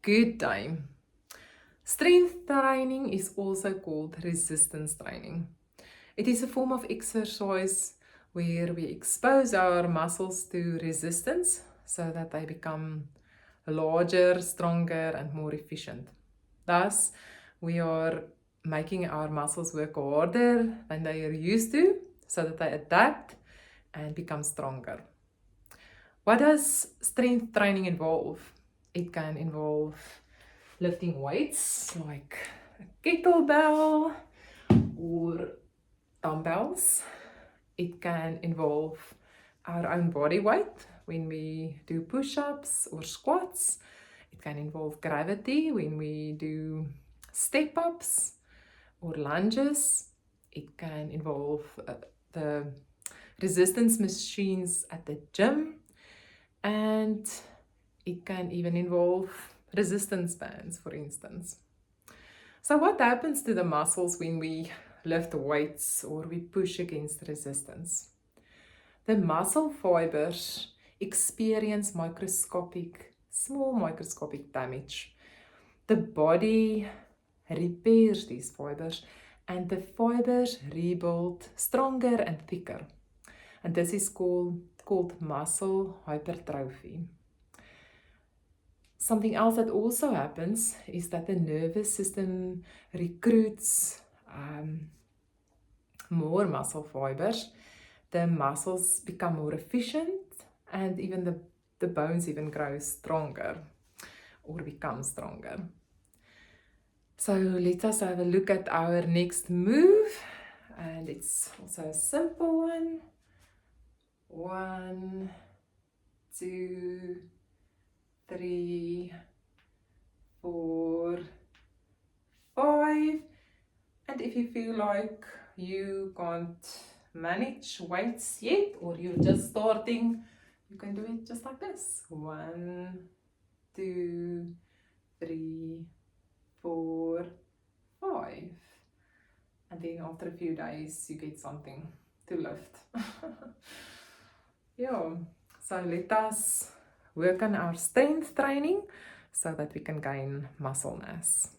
Good day. Strength training is also called resistance training. It is a form of exercise where we expose our muscles to resistance so that they become larger, stronger, and more efficient. Thus, we are making our muscles work harder than they are used to so that they adapt and become stronger. What does strength training involve? It can involve lifting weights like a kettlebell or dumbbells. It can involve our own body weight when we do push-ups or squats. It can involve gravity when we do step-ups or lunges. It can involve the resistance machines at the gym, and it can even involve resistance bands, for instance. So what happens to the muscles when we lift weights or we push against resistance? The muscle fibers experience small microscopic damage. The body repairs these fibers and the fibers rebuild stronger and thicker. And this is called muscle hypertrophy. Something else that also happens is that the nervous system recruits more muscle fibers. The muscles become more efficient and even the bones even grow stronger or become stronger. So let us have a look at our next move, and it's also a simple one. 1, 2, 3, 4, 5. And if you feel like you can't manage weights yet, or you're just starting, you can do it just like this. 1, 2, 3, 4, 5. And then after a few days, you get something to lift. Yeah, so let us work on our strength training so that we can gain muscle mass.